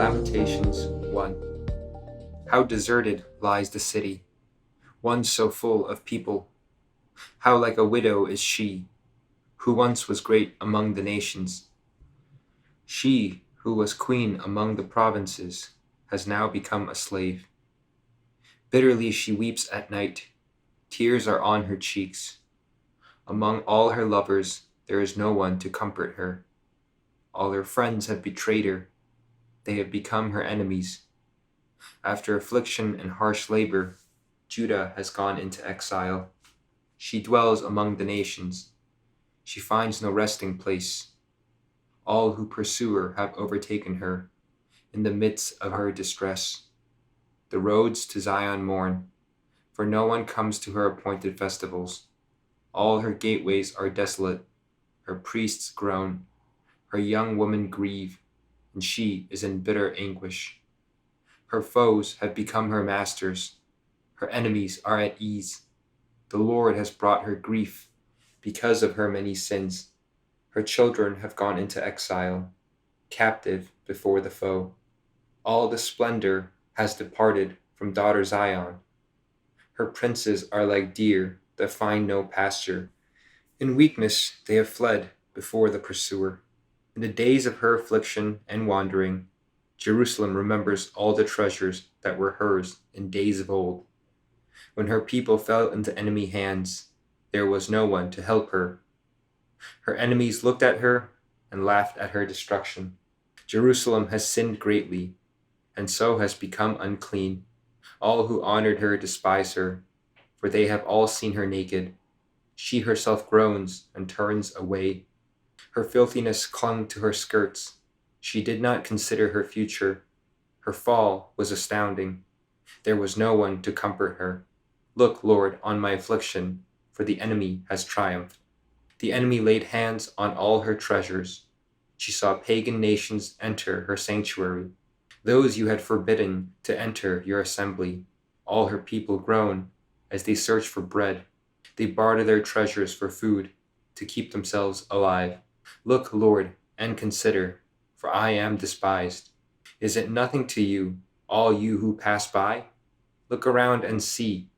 Lamentations 1. How deserted lies the city, one so full of people. How like a widow is she, who once was great among the nations. She who was queen among the provinces has now become a slave. Bitterly she weeps at night, tears are on her cheeks. Among all her lovers there is no one to comfort her. All her friends have betrayed her. They have become her enemies. After affliction and harsh labor, Judah has gone into exile. She dwells among the nations. She finds no resting place. All who pursue her have overtaken her in the midst of her distress. The roads to Zion mourn, for no one comes to her appointed festivals. All her gateways are desolate. Her priests groan. Her young women grieve, and she is in bitter anguish. Her foes have become her masters. Her enemies are at ease. The Lord has brought her grief because of her many sins. Her children have gone into exile, captive before the foe. All the splendor has departed from daughter Zion. Her princes are like deer that find no pasture. In weakness they have fled before the pursuer. In the days of her affliction and wandering, Jerusalem remembers all the treasures that were hers in days of old. When her people fell into enemy hands, there was no one to help her. Her enemies looked at her and laughed at her destruction. Jerusalem has sinned greatly, and so has become unclean. All who honored her despise her, for they have all seen her naked. She herself groans and turns away. Her filthiness clung to her skirts. She did not consider her future. Her fall was astounding. There was no one to comfort her. Look, Lord, on my affliction, for the enemy has triumphed. The enemy laid hands on all her treasures. She saw pagan nations enter her sanctuary, those you had forbidden to enter your assembly. All her people groan as they search for bread. They barter their treasures for food to keep themselves alive. Look, Lord, and consider, for I am despised. Is it nothing to you, all you who pass by? Look around and see.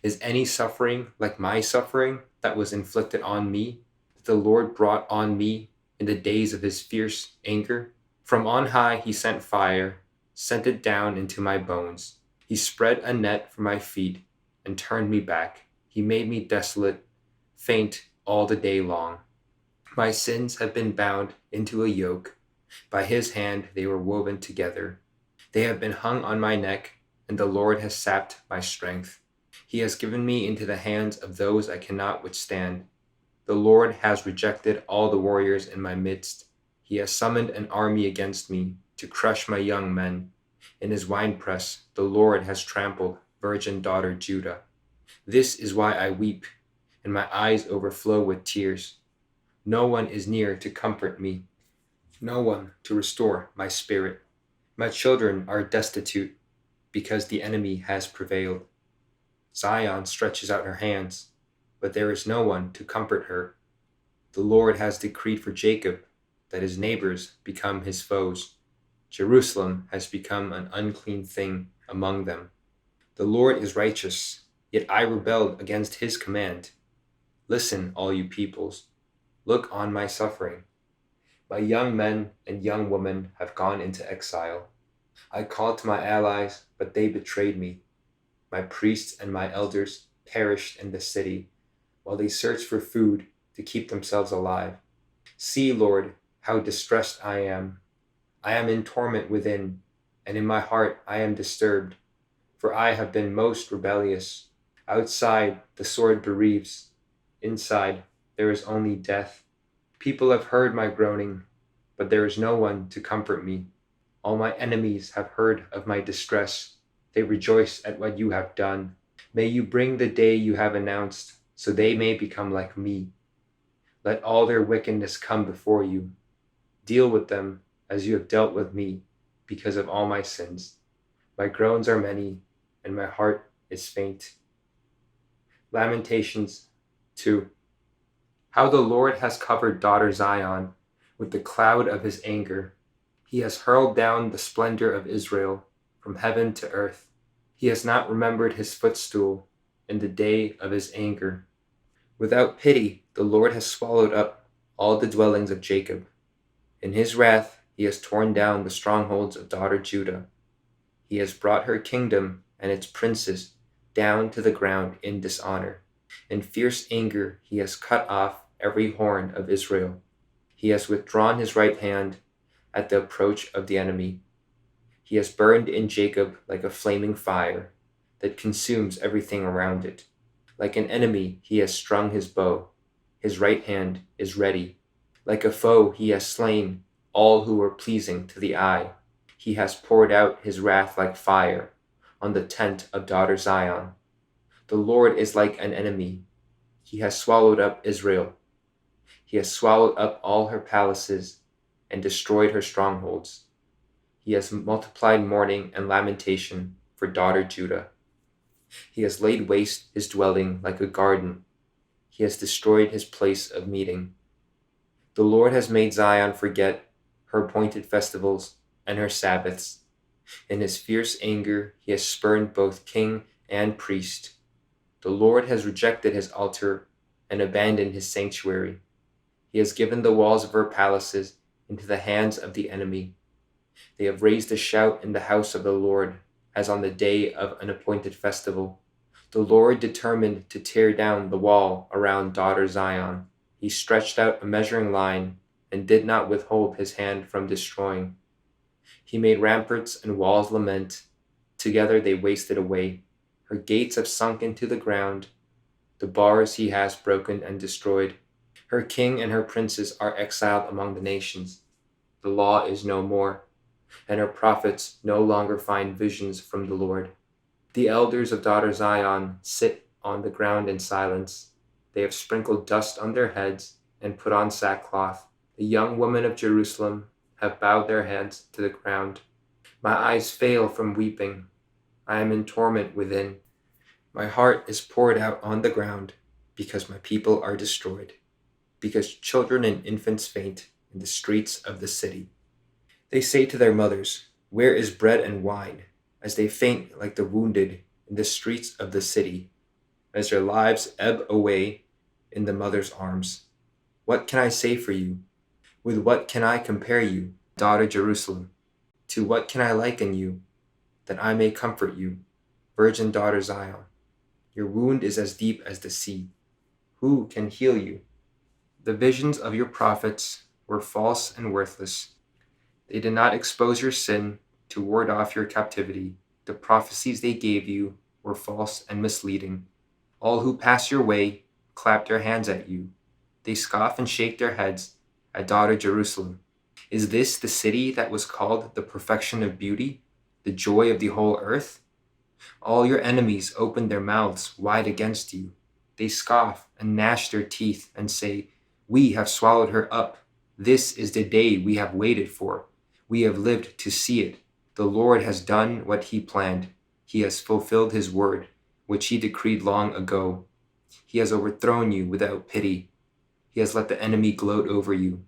Is any suffering like my suffering that was inflicted on me, that the Lord brought on me in the days of his fierce anger? From on high he sent fire, sent it down into my bones. He spread a net for my feet and turned me back. He made me desolate, faint all the day long. My sins have been bound into a yoke. By his hand they were woven together. They have been hung on my neck, and the Lord has sapped my strength. He has given me into the hands of those I cannot withstand. The Lord has rejected all the warriors in my midst. He has summoned an army against me to crush my young men. In his winepress the Lord has trampled virgin daughter Judah. This is why I weep, and my eyes overflow with tears. No one is near to comfort me, no one to restore my spirit. My children are destitute because the enemy has prevailed. Zion stretches out her hands, but there is no one to comfort her. The Lord has decreed for Jacob that his neighbors become his foes. Jerusalem has become an unclean thing among them. The Lord is righteous, yet I rebelled against his command. Listen, all you peoples. Look on my suffering. My young men and young women have gone into exile. I called to my allies, but they betrayed me. My priests and my elders perished in the city, while they searched for food to keep themselves alive. See, Lord, how distressed I am. I am in torment within, and in my heart I am disturbed, for I have been most rebellious. Outside the sword bereaves, inside there is only death. People have heard my groaning, but there is no one to comfort me. All my enemies have heard of my distress. They rejoice at what you have done. May you bring the day you have announced, so they may become like me. Let all their wickedness come before you. Deal with them as you have dealt with me, because of all my sins. My groans are many, and my heart is faint. Lamentations 2. How the Lord has covered daughter Zion with the cloud of his anger. He has hurled down the splendor of Israel from heaven to earth. He has not remembered his footstool in the day of his anger. Without pity, the Lord has swallowed up all the dwellings of Jacob. In his wrath, he has torn down the strongholds of daughter Judah. He has brought her kingdom and its princes down to the ground in dishonor. In fierce anger, he has cut off every horn of Israel. He has withdrawn his right hand at the approach of the enemy. He has burned in Jacob like a flaming fire that consumes everything around it. Like an enemy, he has strung his bow. His right hand is ready. Like a foe, he has slain all who were pleasing to the eye. He has poured out his wrath like fire on the tent of daughter Zion. The Lord is like an enemy. He has swallowed up Israel. He has swallowed up all her palaces and destroyed her strongholds. He has multiplied mourning and lamentation for daughter Judah. He has laid waste his dwelling like a garden. He has destroyed his place of meeting. The Lord has made Zion forget her appointed festivals and her Sabbaths. In his fierce anger, he has spurned both king and priest. The Lord has rejected his altar and abandoned his sanctuary. He has given the walls of her palaces into the hands of the enemy. They have raised a shout in the house of the Lord, as on the day of an appointed festival. The Lord determined to tear down the wall around daughter Zion. He stretched out a measuring line and did not withhold his hand from destroying. He made ramparts and walls lament. Together they wasted away. Her gates have sunk into the ground. The bars he has broken and destroyed. Her king and her princes are exiled among the nations. The law is no more, and her prophets no longer find visions from the Lord. The elders of daughter Zion sit on the ground in silence. They have sprinkled dust on their heads and put on sackcloth. The young women of Jerusalem have bowed their heads to the ground. My eyes fail from weeping. I am in torment within. My heart is poured out on the ground because my people are destroyed, because children and infants faint in the streets of the city. They say to their mothers, "Where is bread and wine?" as they faint like the wounded in the streets of the city, as their lives ebb away in the mother's arms. What can I say for you? With what can I compare you, daughter Jerusalem? To what can I liken you, that I may comfort you, virgin daughter Zion? Your wound is as deep as the sea. Who can heal you? The visions of your prophets were false and worthless. They did not expose your sin to ward off your captivity. The prophecies they gave you were false and misleading. All who pass your way clap their hands at you. They scoff and shake their heads at daughter Jerusalem. Is this the city that was called the perfection of beauty, the joy of the whole earth? All your enemies open their mouths wide against you. They scoff and gnash their teeth and say, "We have swallowed her up. This is the day we have waited for. We have lived to see it. The Lord has done what he planned. He has fulfilled his word, which he decreed long ago. He has overthrown you without pity. He has let the enemy gloat over you.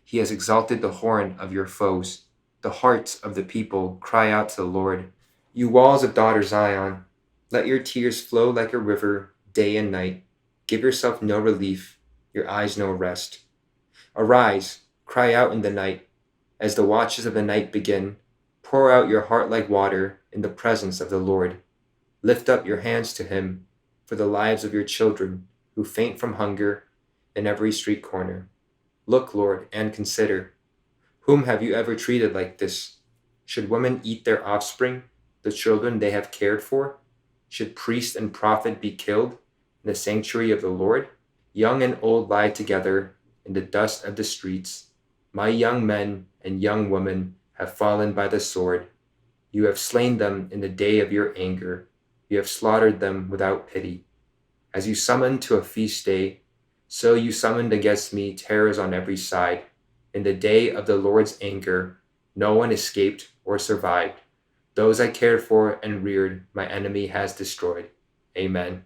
He has exalted the horn of your foes. The hearts of the people cry out to the Lord. You walls of daughter Zion, let your tears flow like a river day and night. Give yourself no relief, your eyes no rest. Arise, cry out in the night. As the watches of the night begin, pour out your heart like water in the presence of the Lord. Lift up your hands to him for the lives of your children who faint from hunger in every street corner. Look, Lord, and consider. Whom have you ever treated like this? Should women eat their offspring, the children they have cared for? Should priest and prophet be killed in the sanctuary of the Lord? Young and old lie together in the dust of the streets. My young men and young women have fallen by the sword. You have slain them in the day of your anger. You have slaughtered them without pity. As you summoned to a feast day, so you summoned against me terrors on every side. In the day of the Lord's anger, no one escaped or survived. Those I cared for and reared, my enemy has destroyed. Amen.